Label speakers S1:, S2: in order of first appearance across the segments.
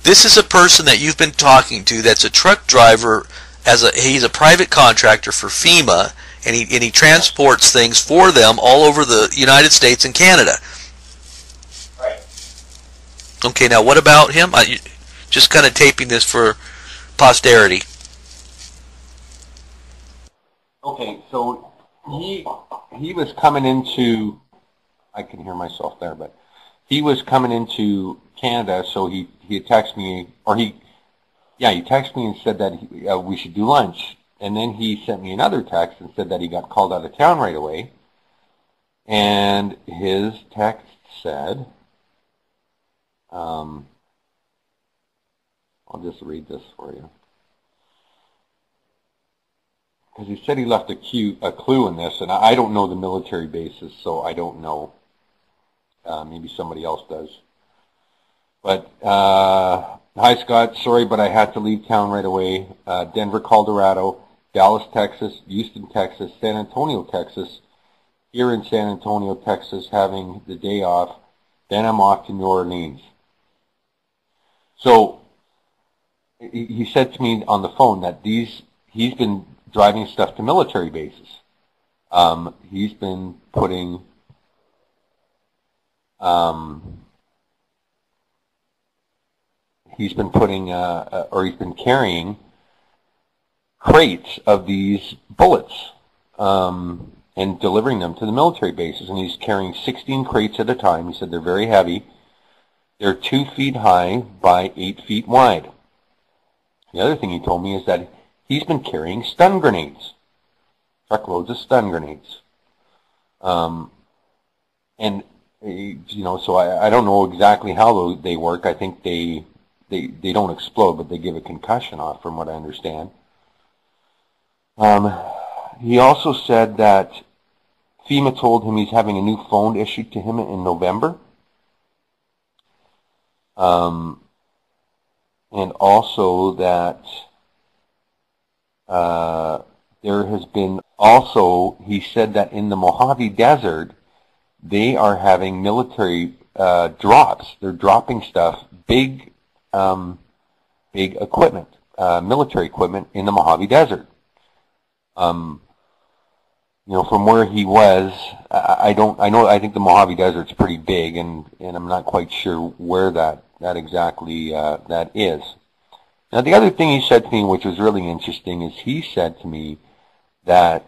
S1: This is a person that you've been talking to that's a truck driver. He's a private contractor for FEMA, and he transports things for them all over the United States and Canada.
S2: Right.
S1: Okay, now what about him? Just kind of taping this for posterity.
S2: Okay, so he was coming into, I can hear myself there, but he was coming into Canada, so he texted me, or he texted me and said that we should do lunch. And then he sent me another text and said that he got called out of town right away. And his text said, I'll just read this for you. Because he said he left a clue in this, and I don't know the military bases, so I don't know. Maybe somebody else does. But, hi Scott, sorry, but I had to leave town right away. Denver, Colorado, Dallas, Texas, Houston, Texas, San Antonio, Texas. Here in San Antonio, Texas, having the day off. Then I'm off to New Orleans. So, he said to me on the phone that he's been driving stuff to military bases. He's been putting he's been carrying crates of these bullets and delivering them to the military bases. And he's carrying 16 crates at a time. He said they're very heavy. They're 2 feet high by 8 feet wide. The other thing he told me is that he's been carrying stun grenades, truckloads of stun grenades. And, so I don't know exactly how they work. I think they don't explode, but they give a concussion off, from what I understand. He also said that FEMA told him he's having a new phone issued to him in November. And also that there has been also, he said that in the Mojave Desert, they are having military drops. They're dropping stuff, big equipment, military equipment in the Mojave Desert. From where he was, I think the Mojave Desert's pretty big, and I'm not quite sure where that exactly that is. Now, the other thing he said to me, which was really interesting, is he said to me that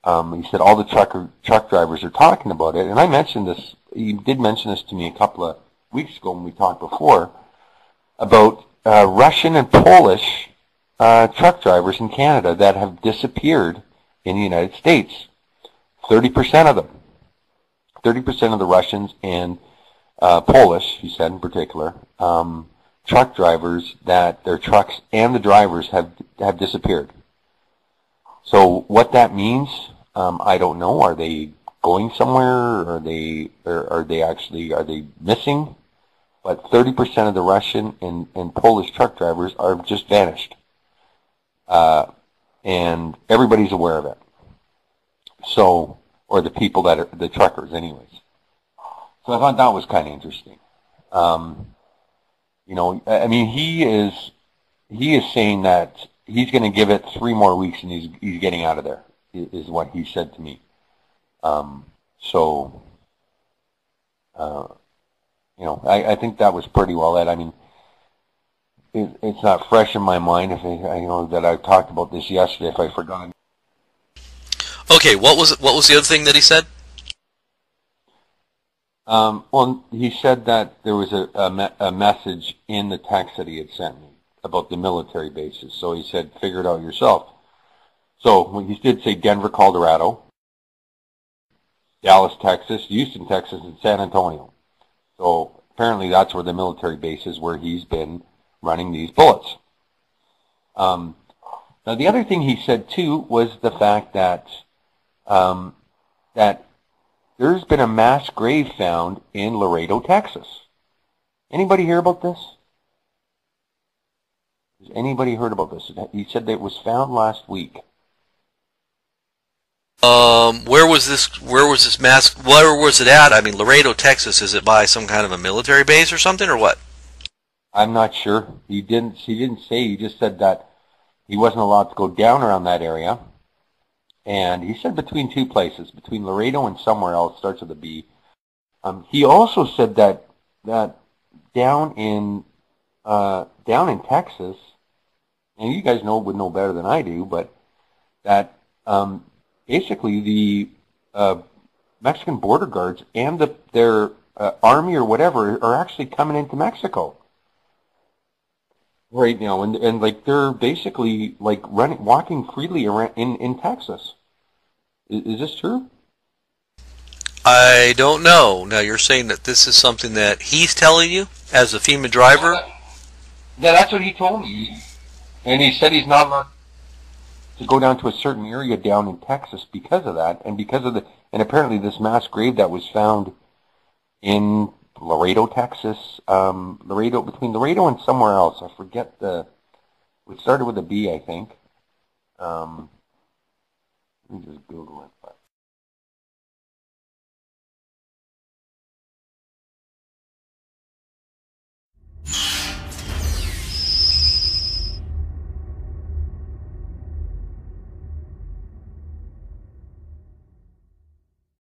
S2: he said all the truck drivers are talking about it, and I mentioned this. He did mention this to me a couple of weeks ago when we talked before about Russian and Polish truck drivers in Canada that have disappeared in the United States. 30% of them. 30% of the Russians and Polish, he said in particular, truck drivers, that their trucks and the drivers have disappeared. So what that means, I don't know. Are they going somewhere? Are they missing? But 30% of the Russian and Polish truck drivers are just vanished. And everybody's aware of it. So, or the people that are the truckers anyways. So I thought that was kind of interesting. I mean, he is saying that he's going to give it 3 more weeks and he's getting out of there, is what he said to me. I think that was pretty well it. I mean, it's not fresh in my mind if that I talked about this yesterday, if I forgot.
S1: Okay, what was the other thing that he said?
S2: Well, he said that there was a message in the text that he had sent me about the military bases. So he said, figure it out yourself. So he did say Denver, Colorado, Dallas, Texas, Houston, Texas, and San Antonio. So apparently that's where the military base is, where he's been running these bullets. Now the other thing he said too was the fact that that there's been a mass grave found in Laredo, Texas. Anybody hear about this? Has anybody heard about this? He said that it was found last week.
S1: Where was it at? I mean, Laredo, Texas, is it by some kind of a military base or something, or what?
S2: I'm not sure. He didn't say. He just said that he wasn't allowed to go down around that area. And he said between two places, between Laredo and somewhere else, starts with a B. He also said that down in Texas, and you guys would know better than I do, but that basically the Mexican border guards and their army or whatever are actually coming into Mexico right now, and like they're basically like walking freely around in Texas. Is this true?
S1: I don't know. Now you're saying that this is something that he's telling you as a FEMA driver?
S2: Yeah, that's what he told me. And he said he's not allowed to go down to a certain area down in Texas because of that, and because of and apparently this mass grave that was found in Laredo, Texas, between Laredo and somewhere else. I forget it started with a B, I think. Let me just Google it.